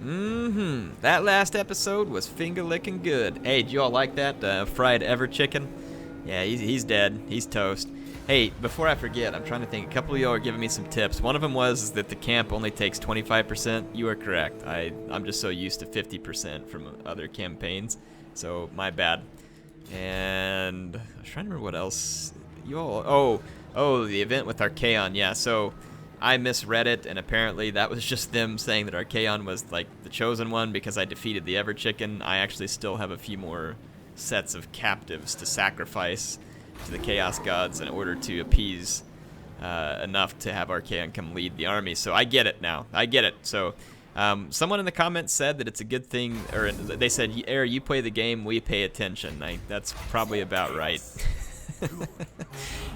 That last episode was finger licking good. Hey, do you all like that fried ever chicken? Yeah, he's dead. He's toast. Hey, before I forget, I'm trying to think. A couple of y'all are giving me some tips. One of them was that the camp only takes 25%. You are correct. I'm just so used to 50% from other campaigns, so my bad. And I was trying to remember what else. You all. Oh, the event with Archaon. Yeah, so I misread it, and apparently that was just them saying that Archaon was like the chosen one because I defeated the Ever Chicken. I actually still have a few more sets of captives to sacrifice to the Chaos Gods in order to appease enough to have Archaon come lead the army. So I get it now. I get it. So someone in the comments said that it's a good thing, or they said, Air, you play the game, we pay attention. That's probably about right.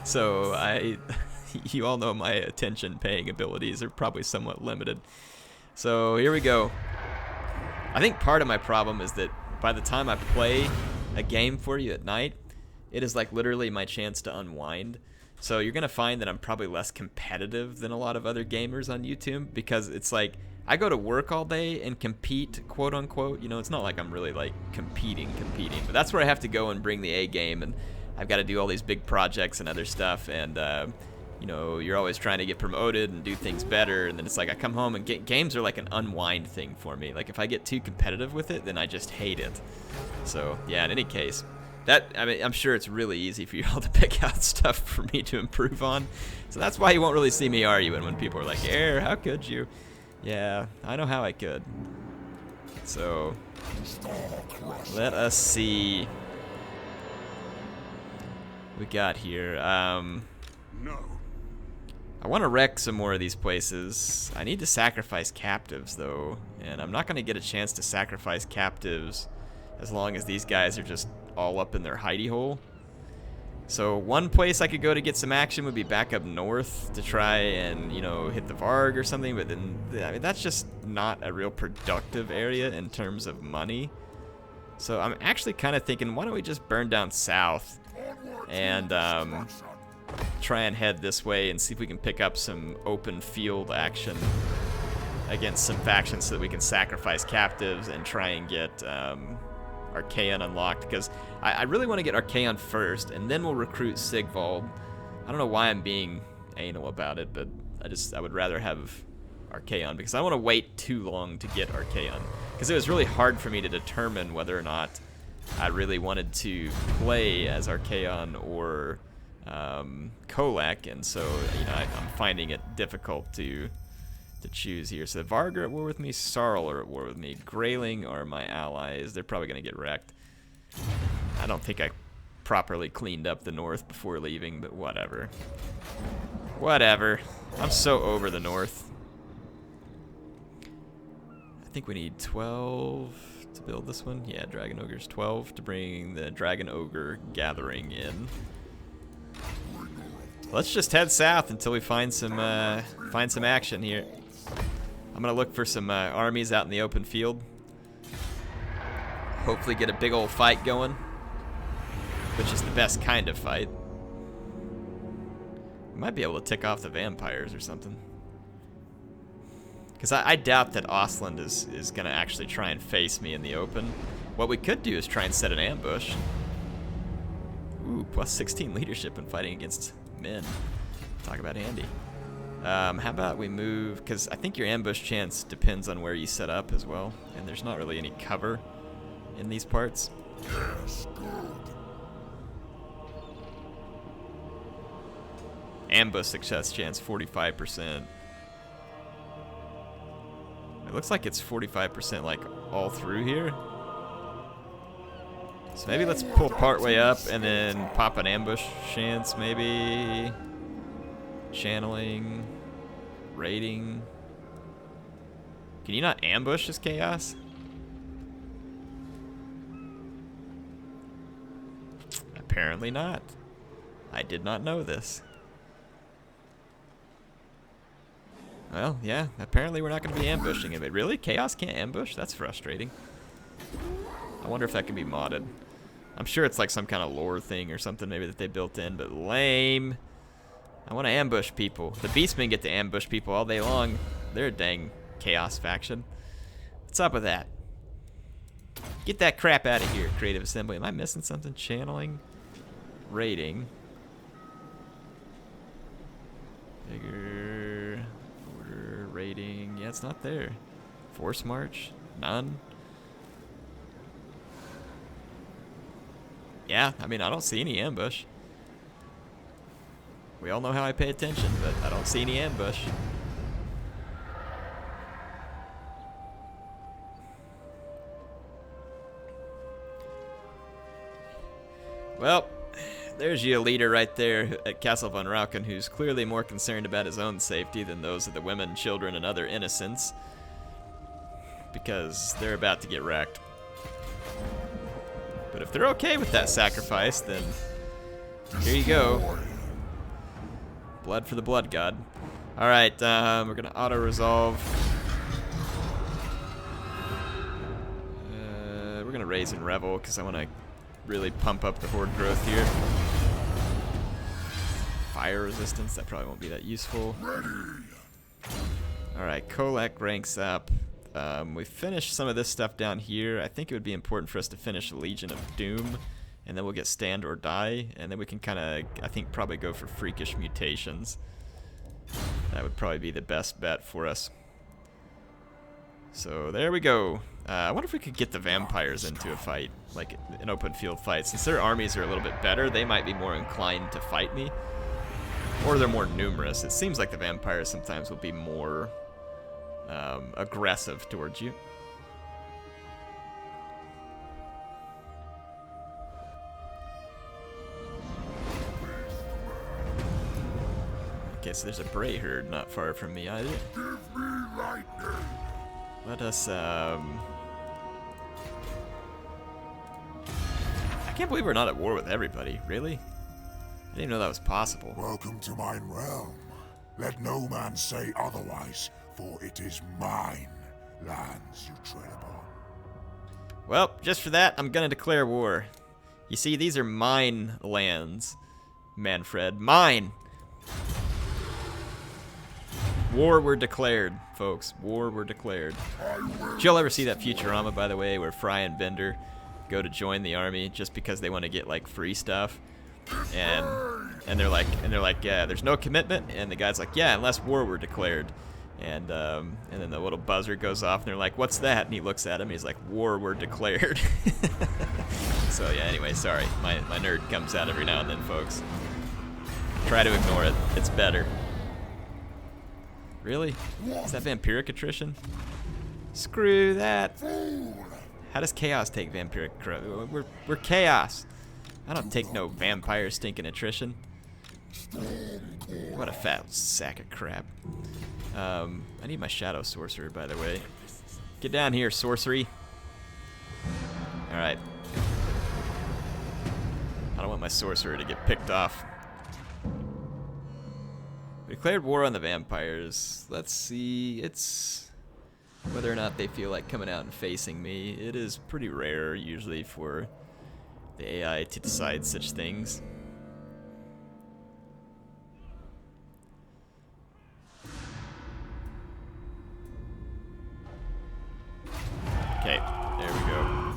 So you all know my attention-paying abilities are probably somewhat limited. So here we go. I think part of my problem is that by the time I play a game for you at night, it is like literally my chance to unwind. So you're gonna find that I'm probably less competitive than a lot of other gamers on YouTube, because it's like I go to work all day and compete, quote unquote. You know, it's not like I'm really like competing, but that's where I have to go and bring the A game, and I've got to do all these big projects and other stuff, and you know, you're always trying to get promoted and do things better, and then it's like I come home and games are like an unwind thing for me. Like if I get too competitive with it, then I just hate it. So yeah, in any case, I mean, I'm sure it's really easy for you all to pick out stuff for me to improve on. So that's why you won't really see me arguing when people are like, Air, how could you? Yeah, I know how I could. So let us see what we got here. I want to wreck some more of these places. I need to sacrifice captives, though, and I'm not going to get a chance to sacrifice captives as long as these guys are just all up in their hidey hole. So one place I could go to get some action would be back up north to try and, you know, hit the Varg or something, but then, I mean, that's just not a real productive area in terms of money. So I'm actually kind of thinking, why don't we just burn down south and try and head this way and see if we can pick up some open field action against some factions so that we can sacrifice captives and try and get Archaon unlocked, because I really want to get Archaon first, and then we'll recruit Sigvald. I don't know why I'm being anal about it, but I would rather have Archaon, because I don't want to wait too long to get Archaon, because it was really hard for me to determine whether or not I really wanted to play as Archaon or Kholek, and so, you know, I'm finding it difficult to choose here. So the Varg are at war with me, Sarl are at war with me, Grayling are my allies. They're probably going to get wrecked. I don't think I properly cleaned up the north before leaving, but whatever. Whatever. I'm so over the north. I think we need 12 to build this one. Yeah, Dragon Ogres 12 to bring the Dragon Ogre gathering in. Let's just head south until we find some action here. I'm gonna look for some armies out in the open field. Hopefully get a big old fight going, which is the best kind of fight. Might be able to tick off the vampires or something. Because I doubt that Ostland is gonna actually try and face me in the open. What we could do is try and set an ambush. Ooh, plus 16 leadership in fighting against men. Talk about handy. How about we move, because I think your ambush chance depends on where you set up as well, and there's not really any cover in these parts. Yes, good. Ambush success chance 45%. It looks like it's 45% like all through here. So maybe let's pull part way up and then pop an ambush chance, maybe. Channeling. Raiding. Can you not ambush this chaos? Apparently not. I did not know this. Well, yeah, apparently we're not going to be ambushing it. But really? Chaos can't ambush? That's frustrating. I wonder if that can be modded. I'm sure it's like some kind of lore thing or something maybe that they built in, but lame. I want to ambush people. The Beastmen get to ambush people all day long. They're a dang chaos faction. What's up with that? Get that crap out of here, creative assembly. Am I missing something? Channeling, rating, bigger, order, rating. Yeah, it's not there. Force march, none. Yeah, I mean, I don't see any ambush. We all know how I pay attention, but I don't see any ambush. Well, there's your leader right there at Castle von Rauken, who's clearly more concerned about his own safety than those of the women, children, and other innocents. Because they're about to get wrecked. But if they're okay with that sacrifice, then here you go. Blood for the blood god. Alright, we're gonna auto-resolve. We're gonna raise and revel, because I want to really pump up the horde growth here. Fire resistance, that probably won't be that useful. Alright, Kholek ranks up. We finished some of this stuff down here. I think it would be important for us to finish Legion of Doom, and then we'll get Stand or Die, and then we can kind of, I think, probably go for Freakish Mutations. That would probably be the best bet for us. So there we go. I wonder if we could get the vampires into a fight, like an open field fight. Since their armies are a little bit better, they might be more inclined to fight me. Or they're more numerous. It seems like the vampires sometimes will be more aggressive towards you. Okay, so there's a Bray herd not far from me either. Let us, I can't believe we're not at war with everybody, really? I didn't even know that was possible. Welcome to mine realm. Let no man say otherwise, for it is mine lands you tread upon. Well, just for that, I'm gonna declare war. You see, these are mine lands, Mannfred. Mine! War were declared, folks. War were declared. Did y'all ever see that Futurama, by the way, where Fry and Bender go to join the army just because they want to get like free stuff? And they're like, yeah, there's no commitment, and the guy's like, yeah, unless war were declared. And then the little buzzer goes off, and they're like, what's that? And he looks at him, and he's like, war were declared. So yeah, anyway, sorry. My nerd comes out every now and then, folks. Try to ignore it. It's better. Really? Is that vampiric attrition? Screw that. How does chaos take vampiric? We're chaos. I don't take no vampire stinking attrition. What a fat sack of crap. I need my shadow sorcerer, by the way. Get down here, sorcery. Alright. I don't want my sorcerer to get picked off. We declared war on the vampires. Let's see. It's whether or not they feel like coming out and facing me. It is pretty rare, usually, for the AI to decide such things. Okay, there we go.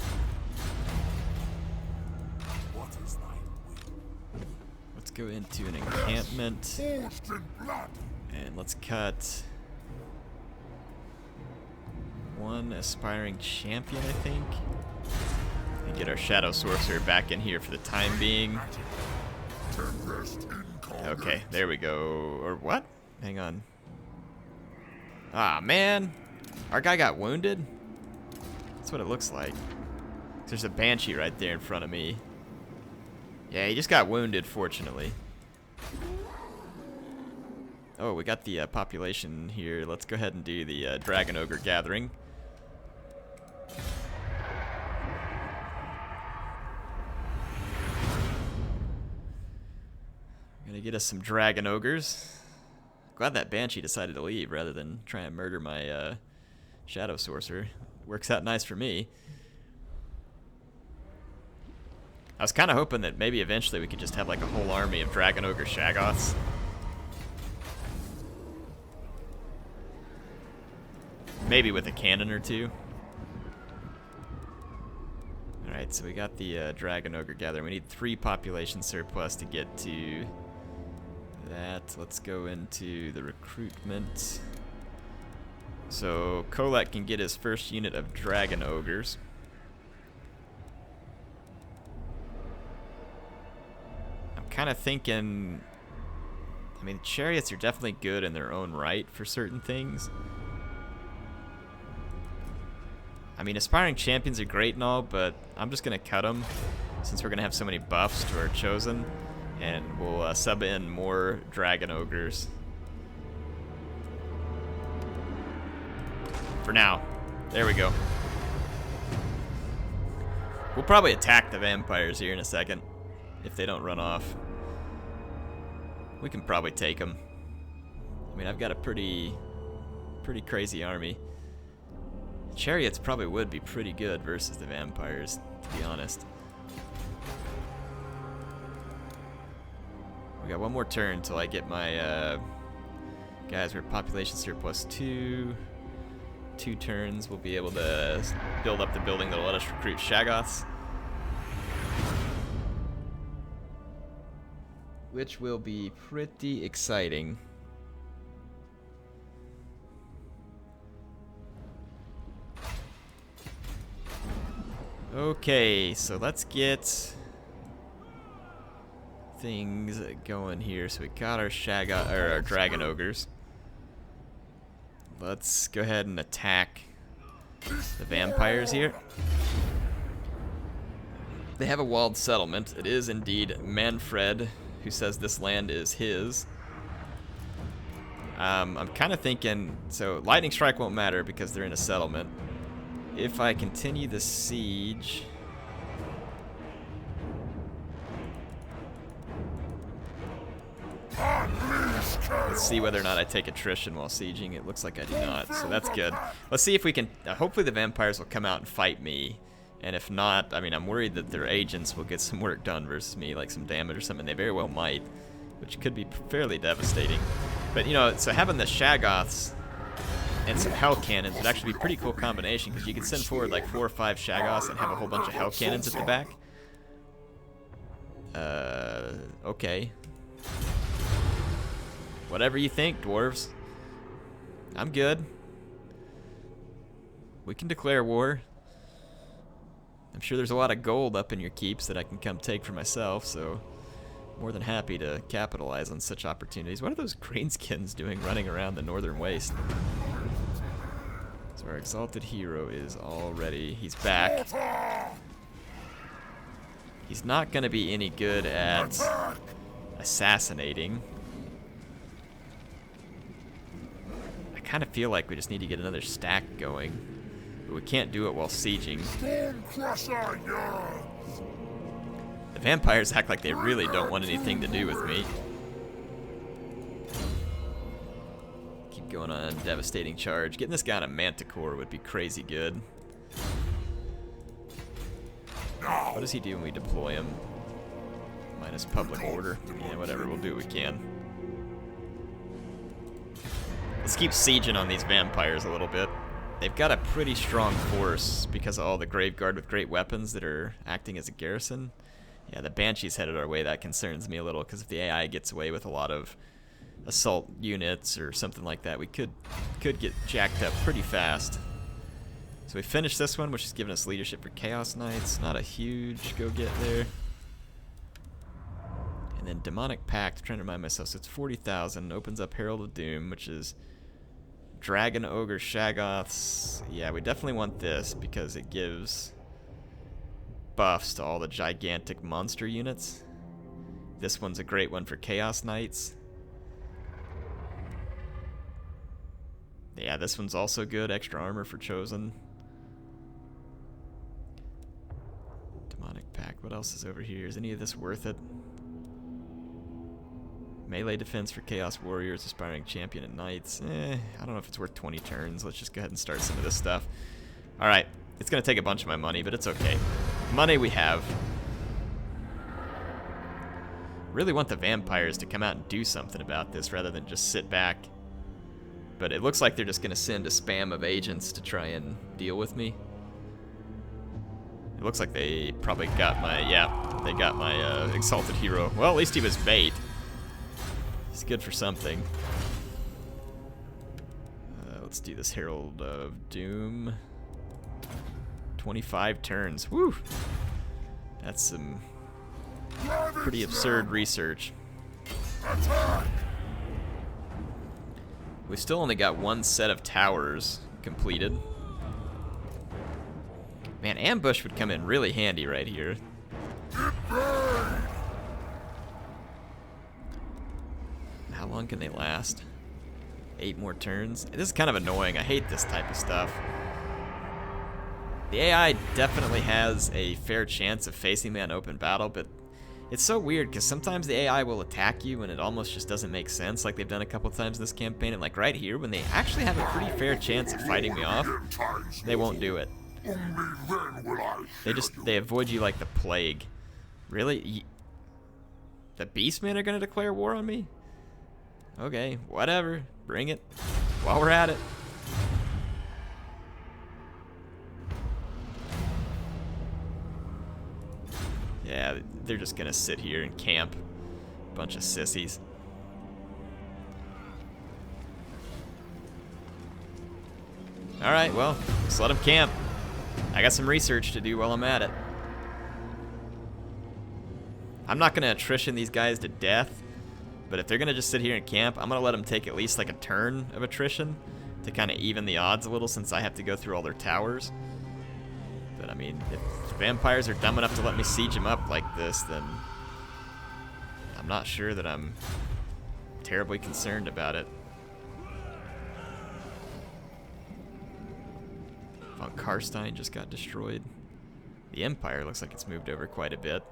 Let's go into an encampment. And let's cut one aspiring champion, I think. And get our Shadow Sorcerer back in here for the time being. Okay, there we go. Or what? Hang on. Ah, man. Our guy got wounded? That's what it looks like. There's a Banshee right there in front of me. Yeah, he just got wounded, fortunately. Oh, we got the population here. Let's go ahead and do the Dragon Ogre Gathering. Gonna get us some Dragon Ogres. Glad that Banshee decided to leave rather than try and murder my Shadow Sorcerer. Works out nice for me. I was kind of hoping that maybe eventually we could just have like a whole army of Dragon Ogre Shaggoths. Maybe with a cannon or two. Alright, so we got the Dragon Ogre gathering. We need 3 population surplus to get to that. Let's go into the recruitment. So Kholek can get his first unit of Dragon Ogres. I'm kind of thinking... I mean, chariots are definitely good in their own right for certain things. I mean, aspiring champions are great and all, but I'm just going to cut them since we're going to have so many buffs to our chosen. And we'll sub in more Dragon Ogres. For now. There we go. We'll probably attack the vampires here in a second if they don't run off. We can probably take them. I mean, I've got a pretty crazy army. Chariots probably would be pretty good versus the vampires, to be honest. We got one more turn until I get my guys. We're population surplus 2. 2 turns, we'll be able to build up the building that'll let us recruit Shaggoths. Which will be pretty exciting. Okay, so let's get things going here. So we got our Shaggoth, or our Dragon Ogres. Let's go ahead and attack the vampires here. They have a walled settlement. It is indeed Mannfred who says this land is his. I'm kind of thinking, so lightning strike won't matter because they're in a settlement. If I continue the siege, let's see whether or not I take attrition while sieging. It looks like I do not, so that's good. Let's see if we can, hopefully the vampires will come out and fight me. And if not, I mean, I'm worried that their agents will get some work done versus me, like some damage or something. They very well might, which could be fairly devastating. But, you know, so having the Shaggoths and some Hell Cannons would actually be a pretty cool combination, because you could send forward like 4 or 5 Shaggoths and have a whole bunch of Hell Cannons at the back. Okay. Whatever you think, dwarves. I'm good. We can declare war. I'm sure there's a lot of gold up in your keeps that I can come take for myself, so more than happy to capitalize on such opportunities. What are those greenskins doing running around the northern waste? So our exalted hero is all ready. He's back. He's not going to be any good at assassinating. I kind of feel like we just need to get another stack going. But we can't do it while sieging. The vampires act like they really don't want anything to do with me. Keep going on devastating charge. Getting this guy on a manticore would be crazy good. What does he do when we deploy him? Minus public order. Yeah, whatever, we'll do what we can. Let's keep sieging on these vampires a little bit. They've got a pretty strong force because of all the Graveguard with great weapons that are acting as a garrison. Yeah, the Banshee's headed our way. That concerns me a little, because if the AI gets away with a lot of assault units or something like that, we could get jacked up pretty fast. So we finished this one, which has given us leadership for Chaos Knights. Not a huge go-get there. And then Demonic Pact, I'm trying to remind myself, so it's 40,000. Opens up Herald of Doom, which is Dragon Ogre Shaggoths. Yeah, we definitely want this because it gives buffs to all the gigantic monster units. This one's a great one for Chaos Knights. Yeah, this one's also good. Extra armor for Chosen. Demonic Pact. What else is over here? Is any of this worth it? Melee defense for Chaos Warriors, Aspiring Champion, and Knights. I don't know if it's worth 20 turns. Let's just go ahead and start some of this stuff. Alright, it's going to take a bunch of my money, but it's okay. Money we have. Really want the vampires to come out and do something about this rather than just sit back. But it looks like they're just going to send a spam of agents to try and deal with me. It looks like they probably got my, yeah, they got my exalted hero. Well, at least he was bait. He's good for something. Let's do this Herald of Doom. 25 turns. Woo! That's some pretty absurd research. We still only got one set of towers completed. Man, ambush would come in really handy right here. How long can they last? 8 more turns? This is kind of annoying. I hate this type of stuff. The AI definitely has a fair chance of facing me on open battle, but it's so weird because sometimes the AI will attack you and it almost just doesn't make sense, like they've done a couple times in this campaign. And like right here, when they actually have a pretty fair chance of fighting me off, they won't do it. They avoid you like the plague. Really? The Beastmen are gonna declare war on me? Okay, whatever. Bring it. While we're at it. Yeah, they're just gonna sit here and camp. Bunch of sissies. Alright, well, just let them camp. I got some research to do while I'm at it. I'm not gonna attrition these guys to death, but if they're gonna just sit here and camp, I'm gonna let them take at least like a turn of attrition to kind of even the odds a little, since I have to go through all their towers. But I mean, if vampires are dumb enough to let me siege them up like this, then I'm not sure that I'm terribly concerned about it. Von Karstein just got destroyed. The Empire looks like it's moved over quite a bit.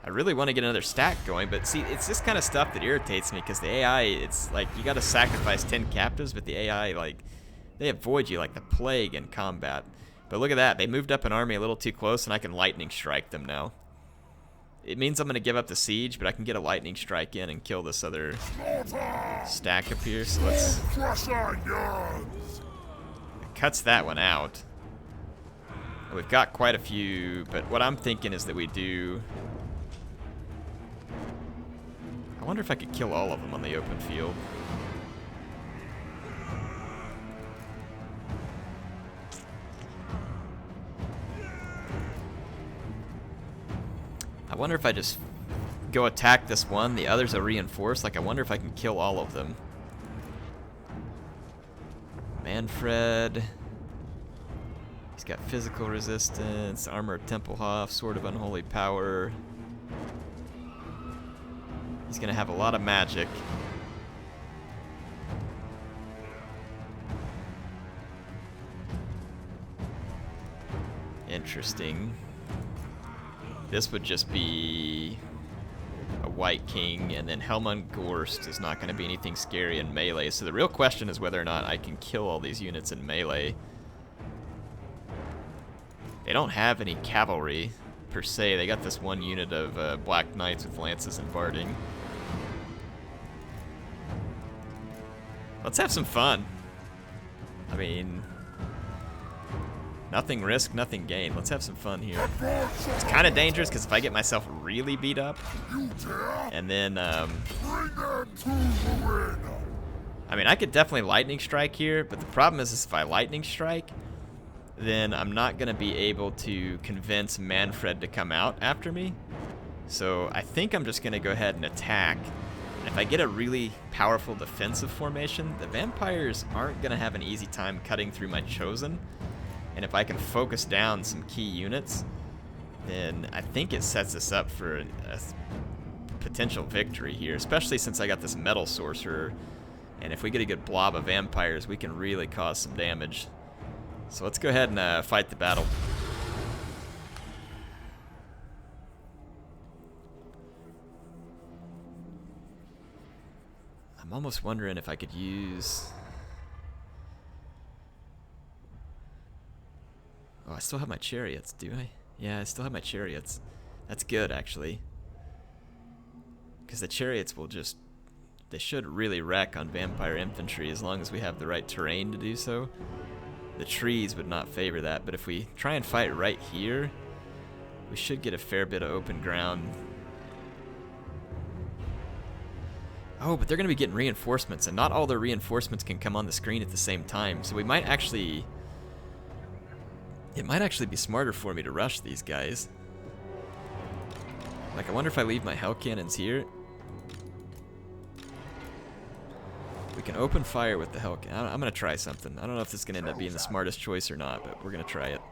I really want to get another stack going, but see, it's this kind of stuff that irritates me, because the AI, it's like you got to sacrifice 10 captives, but the AI, like, they avoid you like the plague in combat. But look at that, they moved up an army a little too close, and I can lightning strike them now. It means I'm going to give up the siege, but I can get a lightning strike in and kill this other stack up here. So let's... It cuts that one out. We've got quite a few, but what I'm thinking is that we do... I wonder if I could kill all of them on the open field. I wonder if I just go attack this one, the others are reinforced. Like, I wonder if I can kill all of them. Mannfred. He's got physical resistance, armor of Tempelhof, sword of unholy power. He's gonna have a lot of magic. Interesting. This would just be a white king, and then Helmungorst is not going to be anything scary in melee. So the real question is whether or not I can kill all these units in melee. They don't have any cavalry, per se. They got this one unit of Black Knights with lances and barding. Let's have some fun. I mean... nothing risk, nothing gain. Let's have some fun here. It's kind of dangerous because if I get myself really beat up, and then, I mean, I could definitely lightning strike here, but the problem is if I lightning strike, then I'm not going to be able to convince Mannfred to come out after me. So I think I'm just going to go ahead and attack. And if I get a really powerful defensive formation, the vampires aren't going to have an easy time cutting through my chosen. And if I can focus down some key units, then I think it sets us up for a potential victory here, especially since I got this metal sorcerer. And if we get a good blob of vampires, we can really cause some damage. So let's go ahead and fight the battle. I'm almost wondering if I could use... Oh, I still have my chariots, do I? Yeah, I still have my chariots. That's good, actually. Because the chariots will just... they should really wreck on vampire infantry as long as we have the right terrain to do so. The trees would not favor that, but if we try and fight right here, We should get a fair bit of open ground. Oh, but they're going to be getting reinforcements, and not all their reinforcements can come on the screen at the same time. So we might actually... It might actually be smarter for me to rush these guys. Like, I wonder if I leave my hell cannons here. We can open fire with the hell cannon. I'm going to try something. I don't know if this is going to end up being the smartest choice or not, but we're going to try it.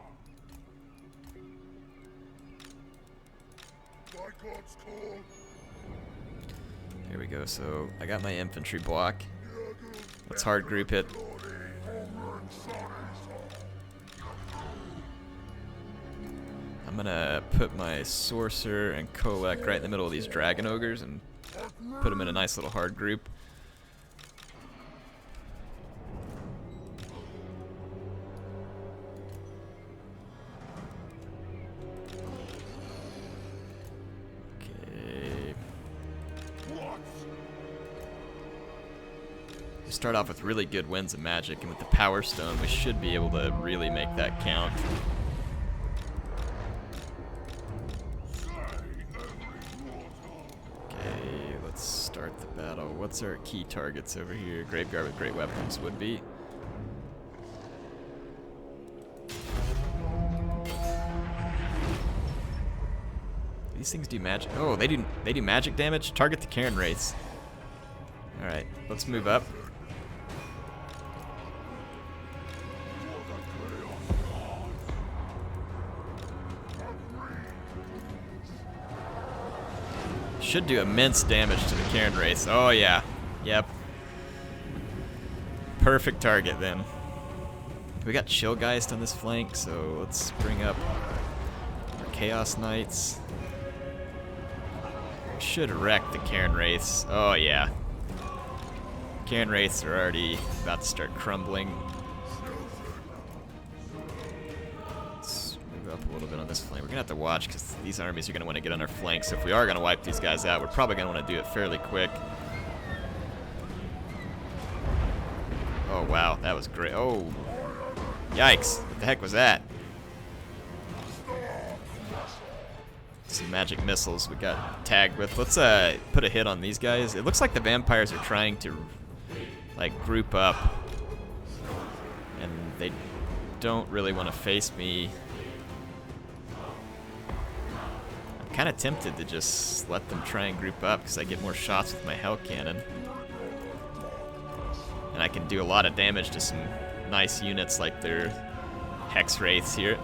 Here we go. So I got my infantry block. Let's hard group it. I'm gonna put my sorcerer and Kholek right in the middle of these dragon ogres and put them in a nice little hard group. Start off with really good winds of magic, and with the power stone we should be able to really make that count. Okay, let's start the battle. What's our key targets over here? Graveguard with great weapons would be. These things do magic. Oh, they do magic damage. Target the Cairn Wraiths. All right, let's move up. Should do immense damage to the Cairn Wraiths. Oh yeah, yep. Perfect target then. We got Chillgeist on this flank, so let's bring up our Chaos Knights. Should wreck the Cairn Wraiths. Oh yeah. Cairn Wraiths are already about to start crumbling. Let's move up a little bit on this flank. We're gonna have to watch because these armies are gonna want to get on our flank. So if we are gonna wipe these guys out, we're probably gonna want to do it fairly quick. Oh wow, that was great. Oh, yikes! What the heck was that? Some magic missiles we got tagged with. Let's put a hit on these guys. It looks like the vampires are trying to like group up, and they don't really want to face me. I'm kind of tempted to just let them try and group up because I get more shots with my hell cannon, and I can do a lot of damage to some nice units like their hex wraiths here.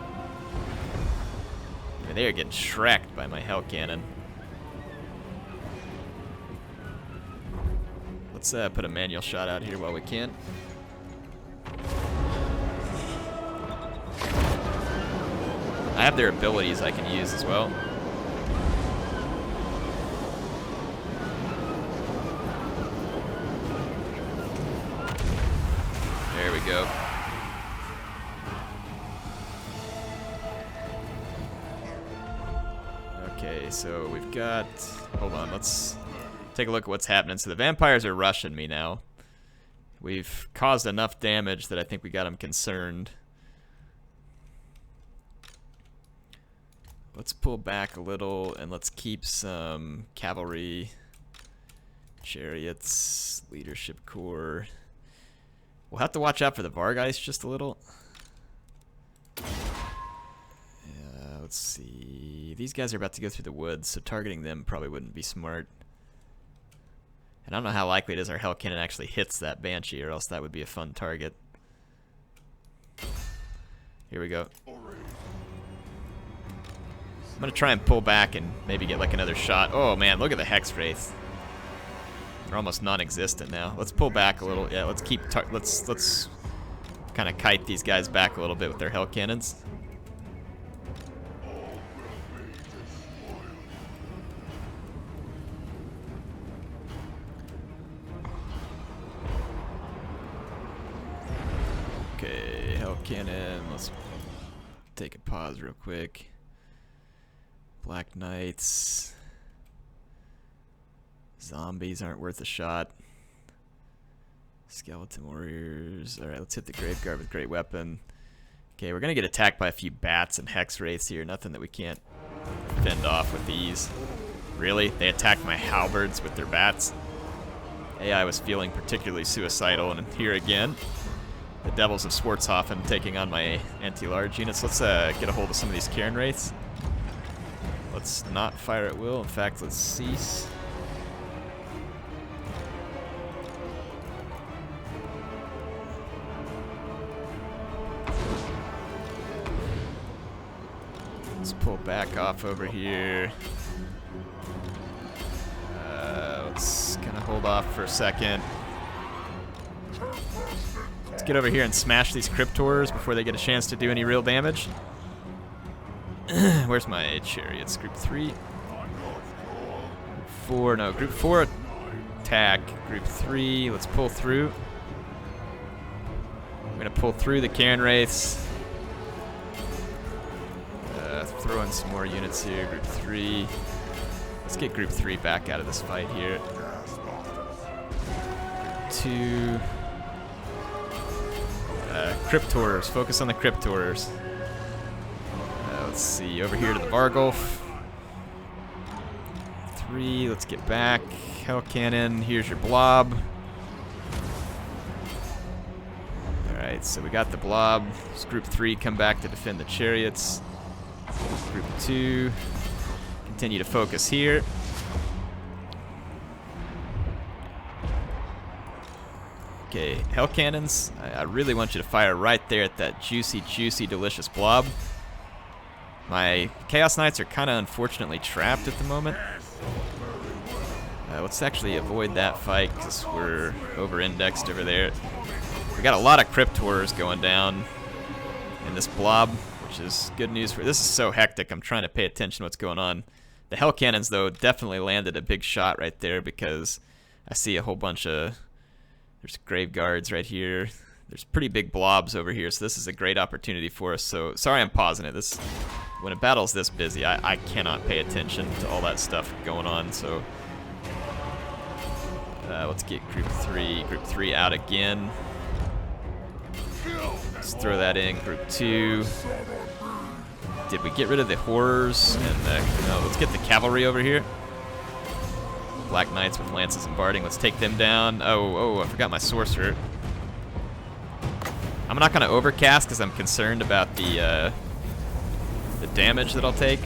They are getting shreked by my hell cannon. Let's put a manual shot out here while we can. I have their abilities I can use as well. There we go. Okay, so we've got... Hold on, let's take a look at what's happening. So the vampires are rushing me now. We've caused enough damage that I think we got them concerned. Let's pull back a little and let's keep some cavalry, chariots, leadership corps. We'll have to watch out for the Vargeist just a little. Let's see. These guys are about to go through the woods, so targeting them probably wouldn't be smart. And I don't know how likely it is our hell cannon actually hits that banshee, or else that would be a fun target. Here we go. I'm gonna try and pull back and maybe get like another shot. Oh man, look at the hex wraiths. They're almost non-existent now. Let's pull back a little. Yeah, let's keep. Let's kind of kite these guys back a little bit with their hell cannons. Okay, hell cannon. Let's take a pause real quick. Black Knights. Zombies aren't worth a shot. Skeleton Warriors. Alright, let's hit the Graveguard with great weapon. Okay, we're gonna get attacked by a few bats and hex wraiths here. Nothing that we can't fend off with ease. Really? They attacked my halberds with their bats? AI was feeling particularly suicidal, and here again, the Devils of Schwarzhofen taking on my anti-large units. Let's get a hold of some of these Cairn Wraiths. Let's not fire at will. In fact, let's cease. Let's pull back off over here. Let's kind of hold off for a second. Let's get over here and smash these Cryptors before they get a chance to do any real damage. Where's my chariots? Group 3? Group 4, no, Group 4 attack. Group 3, let's pull through. We're gonna pull through the Cairn Wraiths. Throw in some more units here. Group 3. Let's get Group 3 back out of this fight here. Group 2. Cryptors. Focus on the Cryptors. Let's see. Over here to the Vargulf. 3. Let's get back. Hell Cannon. Here's your Blob. Alright, so we got the Blob. Let's Group 3 come back to defend the Chariots. Group 2, continue to focus here. Okay, Hell Cannons, I really want you to fire right there at that juicy, juicy, delicious blob. My Chaos Knights are kind of unfortunately trapped at the moment. Let's actually avoid that fight because we're over-indexed over there. We got a lot of Cryptors going down in this blob, which is good news for this is so hectic. I'm trying to pay attention to what's going on. The Hell Cannons, though, definitely landed a big shot right there because I see a whole bunch of... There's Grave Guards right here. There's pretty big blobs over here, so this is a great opportunity for us. So, sorry I'm pausing it. When a battle's this busy, I cannot pay attention to all that stuff going on, so... let's get Group 3. Group 3 out again. Let's throw that in. Group 2. Did we get rid of the horrors? And no, let's get the cavalry over here. Black Knights with lances and barding. Let's take them down. Oh, I forgot my sorcerer. I'm not going to overcast because I'm concerned about the damage that I'll take.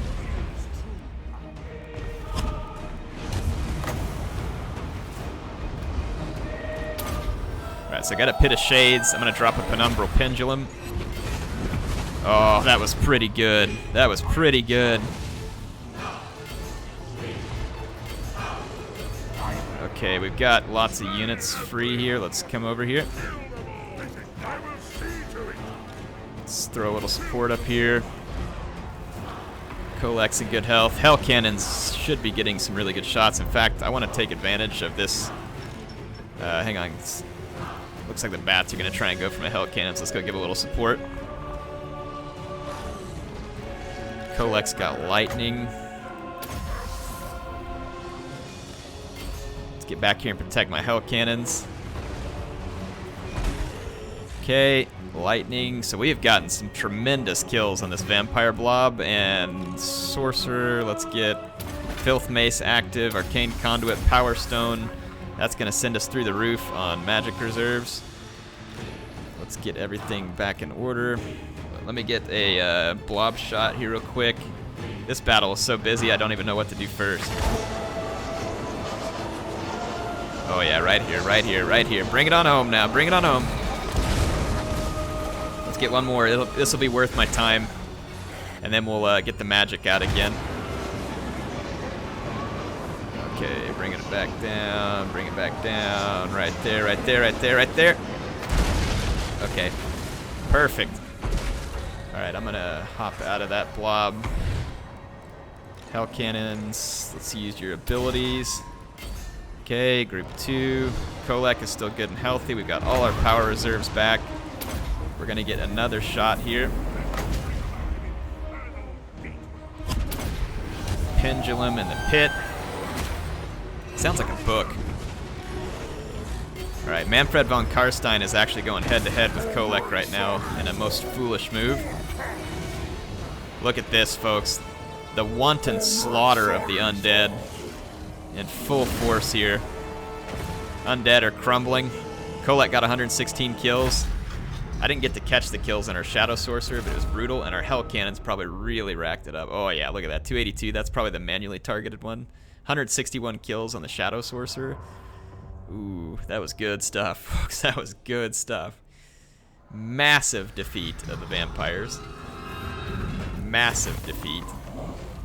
Alright, so I got a Pit of Shades. I'm going to drop a Penumbral Pendulum. Oh, that was pretty good. That was pretty good. Okay, we've got lots of units free here. Let's come over here. Let's throw a little support up here. Kholek's in good health. Hell Cannons should be getting some really good shots. In fact, I want to take advantage of this. Hang on. Looks like the bats are going to try and go for my Hell Cannons. Let's go give a little support. Kholek's got lightning. Let's get back here and protect my Hell Cannons. Okay, lightning. So we have gotten some tremendous kills on this Vampire Blob and Sorcerer. Let's get Filth Mace active, Arcane Conduit, Power Stone. That's going to send us through the roof on magic reserves. Let's get everything back in order. Let me get a blob shot here real quick. This battle is so busy, I don't even know what to do first. Oh yeah, right here, right here, right here. Bring it on home now, bring it on home. Let's get one more. This will be worth my time. And then we'll get the magic out again. Okay, bringing it back down, bring it back down. Right there, right there, right there, right there. Okay, perfect. Alright, I'm gonna hop out of that blob. Hell Cannons, let's use your abilities. Okay, Group 2. Kholek is still good and healthy. We've got all our power reserves back. We're gonna get another shot here. Pendulum in the pit. Sounds like a book. Alright, Mannfred von Karstein is actually going head-to-head with Kholek right now in a most foolish move. Look at this, folks. the wanton slaughter of the undead in full force here. Undead are crumbling. Kholek got 116 kills. I didn't get to catch the kills on our Shadow Sorcerer, but it was brutal, and our Hell Cannons probably really racked it up. Oh yeah, look at that, 282. That's probably the manually targeted one. 161 kills on the Shadow Sorcerer. Ooh, that was good stuff, folks. That was good stuff. Massive defeat of the vampires. Massive defeat.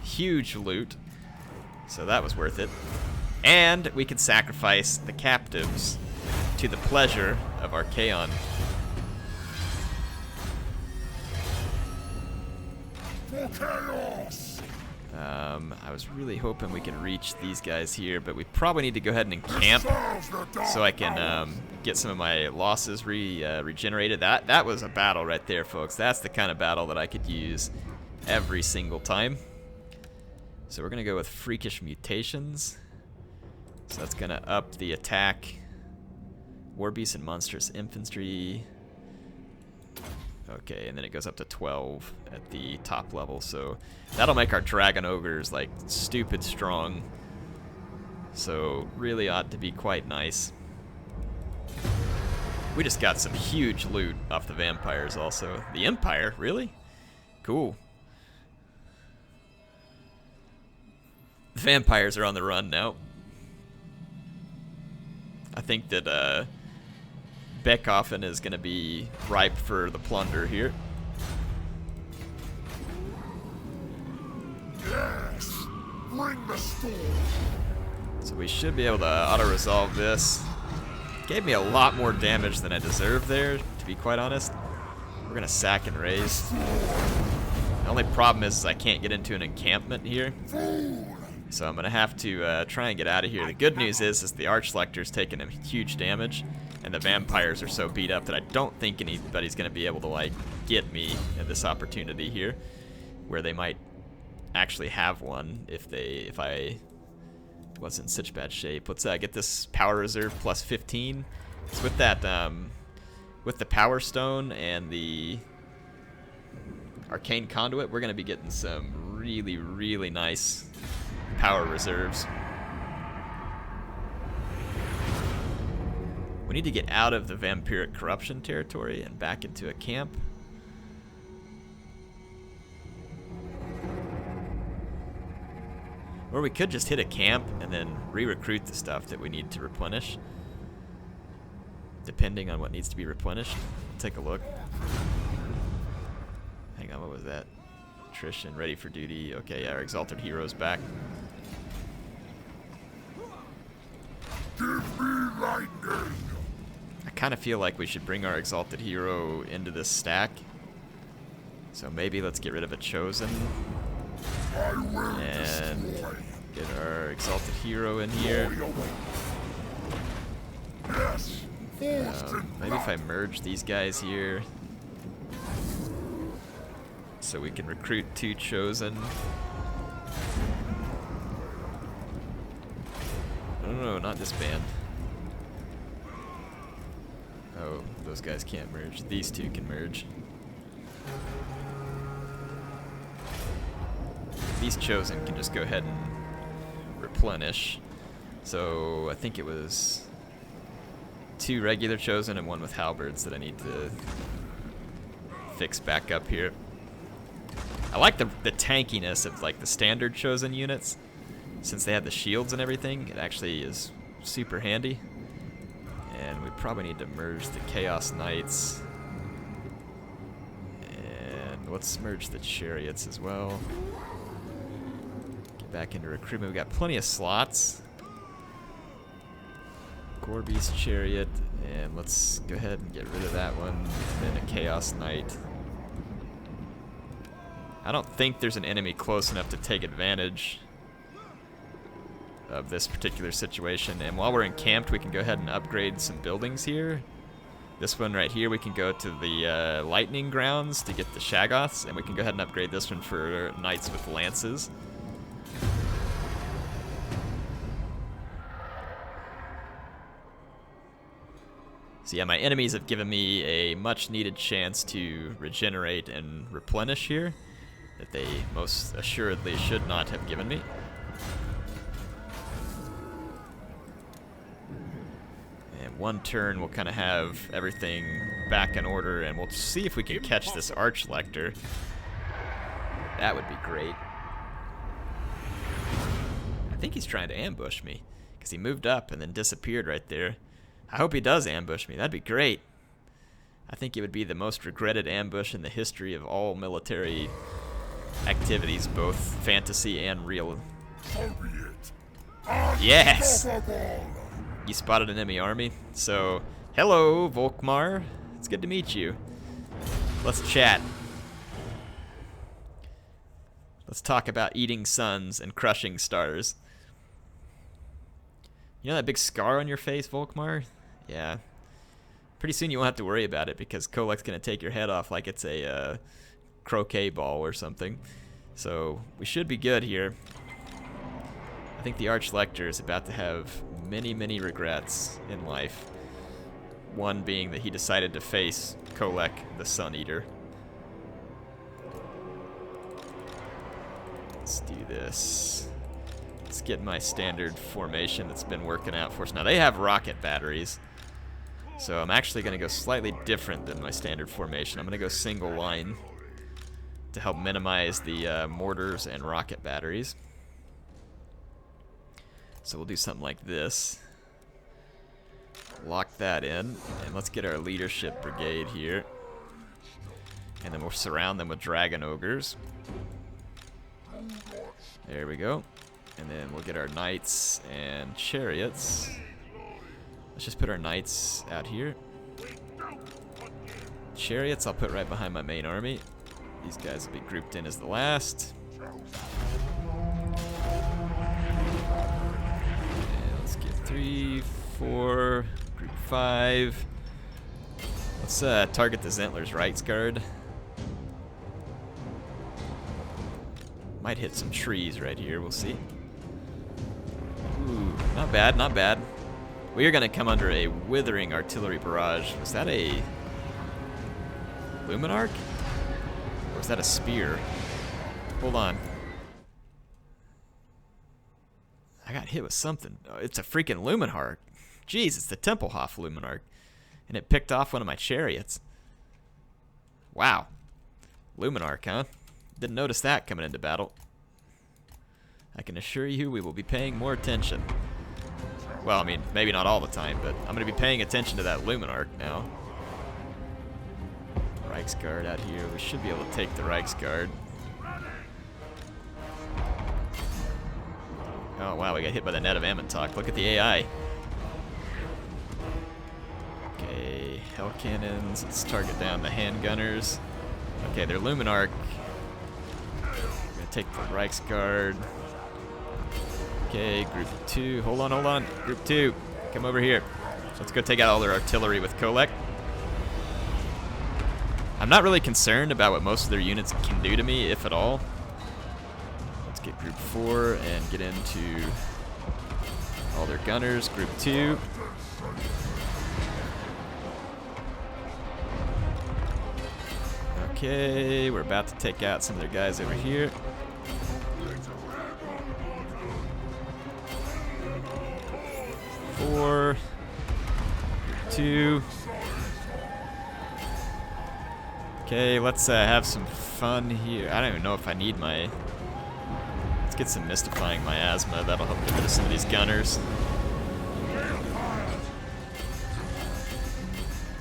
Huge loot. So that was worth it. And we could sacrifice the captives to the pleasure of Archaon. I was really hoping we could reach these guys here, but we probably need to go ahead and encamp so I can get some of my losses regenerated. That was a battle right there, folks. That's the kind of battle that I could use every single time. So we're going to go with Freakish Mutations. So that's going to up the attack. War Beasts and Monstrous Infantry. Okay, and then it goes up to 12 at the top level, so that'll make our Dragon Ogres, like, stupid strong. So, really ought to be quite nice. We just got some huge loot off the vampires also. The Empire, really? Cool. The vampires are on the run now. I think that, Beckhoffen is going to be ripe for the plunder here. Yes, bring the storm. So we should be able to auto-resolve this. Gave me a lot more damage than I deserved there, to be quite honest. We're going to sack and raise. The only problem is I can't get into an encampment here. So I'm going to have to try and get out of here. The good news is the Archlector's taking a huge damage. And the vampires are so beat up that I don't think anybody's going to be able to, like, get me at this opportunity here, where they might actually have one if I was in such bad shape. Let's get this power reserve plus 15. So with that, with the Power Stone and the Arcane Conduit, we're going to be getting some really, really nice power reserves. We need to get out of the Vampiric Corruption territory and back into a camp. Or we could just hit a camp and then re-recruit the stuff that we need to replenish. Depending on what needs to be replenished. Take a look. Hang on, what was that? Attrition, ready for duty. Okay, our Exalted Hero's back. Give me lightning. I kind of feel like we should bring our Exalted Hero into this stack. So maybe let's get rid of a Chosen. And get our Exalted Hero in here. Maybe if I merge these guys here. So we can recruit 2 Chosen. No, not disband. Oh, those guys can't merge. These 2 can merge. These Chosen can just go ahead and replenish. So I think it was 2 regular Chosen and 1 with halberds that I need to fix back up here. I like the tankiness of, like, the standard Chosen units. Since they have the shields and everything, it actually is super handy. And we probably need to merge the Chaos Knights. And let's merge the Chariots as well. Get back into recruitment. We got plenty of slots. Gorbeast Chariot. And let's go ahead and get rid of that one. And then a Chaos Knight. I don't think there's an enemy close enough to take advantage of this particular situation. And while we're encamped, we can go ahead and upgrade some buildings here. This one right here, we can go to the lightning grounds to get the Shaggoths, and we can go ahead and upgrade this one for knights with lances. So yeah, my enemies have given me a much needed chance to regenerate and replenish here. that they most assuredly should not have given me. And one turn we'll kind of have everything back in order, and we'll see if we can catch this Archlector. That would be great. I think he's trying to ambush me, because he moved up and then disappeared right there. I hope he does ambush me. That'd be great. I think it would be the most regretted ambush in the history of all military activities, both fantasy and real. Yes! You spotted an enemy army. So, hello, Volkmar. It's good to meet you. Let's chat. Let's talk about eating suns and crushing stars. You know that big scar on your face, Volkmar? Yeah. Pretty soon you won't have to worry about it because Kholek's going to take your head off like it's a croquet ball or something. So we should be good here. I think the Archlector is about to have many, many regrets in life. One being that he decided to face Kholek, the Sun Eater. Let's do this. Let's get my standard formation that's been working out for us. Now, they have rocket batteries, so I'm actually going to go slightly different than my standard formation. I'm going to go single line to help minimize the mortars and rocket batteries. So we'll do something like this. Lock that in, and let's get our leadership brigade here. And then we'll surround them with dragon ogres. There we go. And then we'll get our knights and chariots. Let's just put our knights out here. Chariots I'll put right behind my main army. These guys will be grouped in as the last. And let's get 3, 4, group 5. Let's target the Zentler's Reichsguard. Might hit some trees right here, we'll see. Ooh, not bad, not bad. We are going to come under a withering artillery barrage. Was that a Luminarch? Or was that a spear? Hold on. I got hit with something. Oh, it's a freaking Luminarch. Jeez, it's the Tempelhof Luminarch. And it picked off one of my chariots. Wow. Luminarch, huh? Didn't notice that coming into battle. I can assure you we will be paying more attention. Well, I mean, maybe not all the time, but I'm going to be paying attention to that Luminarch now. Reichsguard out here. We should be able to take the Reichsguard. Oh, wow, we got hit by the net of Ammontok. Look at the AI. Okay, Hell Cannons. Let's target down the handgunners. Okay, they're Luminarch. We're going to take the Reichsguard. Okay, group 2. Hold on, hold on. Group 2, come over here. So let's go take out all their artillery with Kholek. I'm not really concerned about what most of their units can do to me, if at all. Let's get group 4 and get into all their gunners. Group 2. Okay, we're about to take out some of their guys over here. 4, 2. Okay, let's have some fun here. I don't even know if I need my... Let's get some mystifying miasma. That'll help get rid of some of these gunners.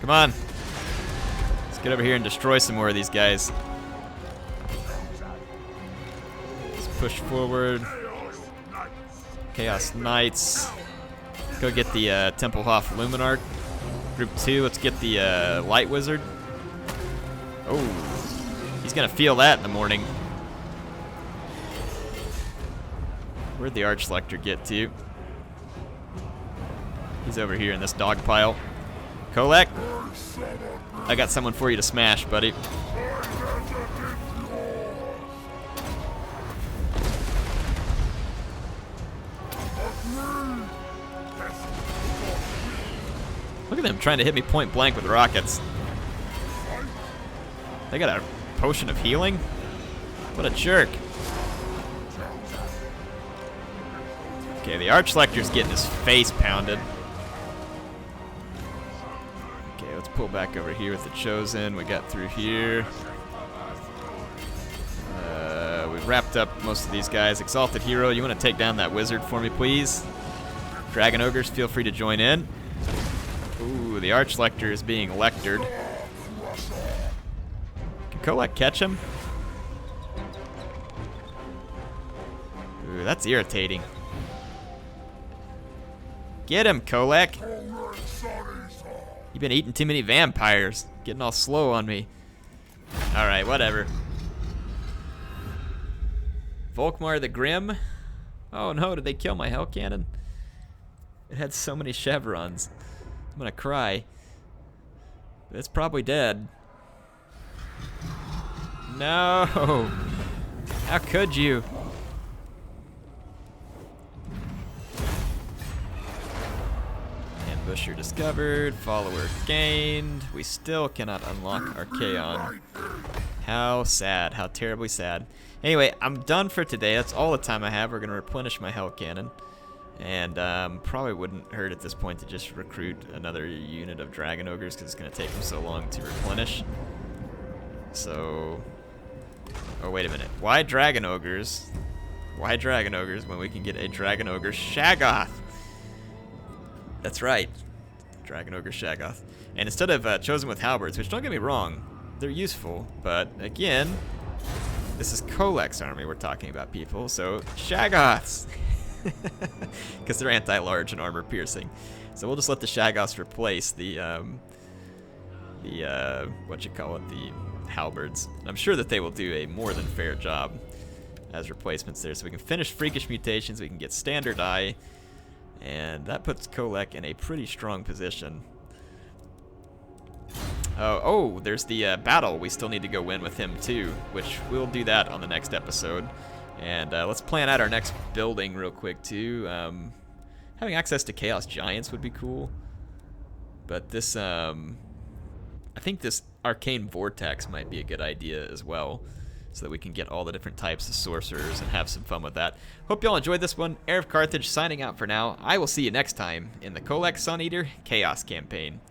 Come on. Let's get over here and destroy some more of these guys. Let's push forward. Chaos Knights. Go get the Tempelhof Luminarch. Group 2, let's get the Light Wizard. Oh, he's gonna feel that in the morning. Where'd the Archlector get to? He's over here in this dog pile. Kholek, I got someone for you to smash, buddy. Look at them trying to hit me point blank with rockets. They got a potion of healing? What a jerk. Okay, the Archlector's getting his face pounded. Okay, let's pull back over here with the Chosen. We got through here. We've wrapped up most of these guys. Exalted Hero, you want to take down that wizard for me, please? Dragon Ogres, feel free to join in. Ooh, the Archlector is being lectured. Can Kholek catch him? Ooh, that's irritating. Get him, Kholek! You've been eating too many vampires. Getting all slow on me. Alright, whatever. Volkmar the Grim. Oh no, did they kill my Hell Cannon? It had so many chevrons. I'm gonna cry. It's probably dead. No! How could you? Ambusher discovered, follower gained. We still cannot unlock Archaon. How sad, how terribly sad. Anyway, I'm done for today. That's all the time I have. We're gonna replenish my Hell Cannon. And probably wouldn't hurt at this point to just recruit another unit of Dragon Ogres because it's going to take them so long to replenish. So, oh wait a minute. Why Dragon Ogres? Why Dragon Ogres when we can get a Dragon Ogre Shaggoth? That's right. Dragon Ogre Shaggoth. And instead of Chosen with Halberds, which don't get me wrong, they're useful, but again, this is Kholek's army we're talking about, people, so Shaggoths! Because they're anti-large and armor piercing. So we'll just let the Shaggoths replace the what you call it, the halberds. I'm sure that they will do a more than fair job as replacements there. So we can finish Freakish Mutations, we can get Standard Eye, and that puts Kholek in a pretty strong position. Oh, there's the battle. We still need to go win with him too, which we'll do that on the next episode. And let's plan out our next building real quick too. Having access to Chaos Giants would be cool. But this, I think this Arcane Vortex might be a good idea as well, so that we can get all the different types of sorcerers and have some fun with that. Hope y'all enjoyed this one. HeirofCarthage signing out for now. I will see you next time in the Kholek Sun Eater Chaos Campaign.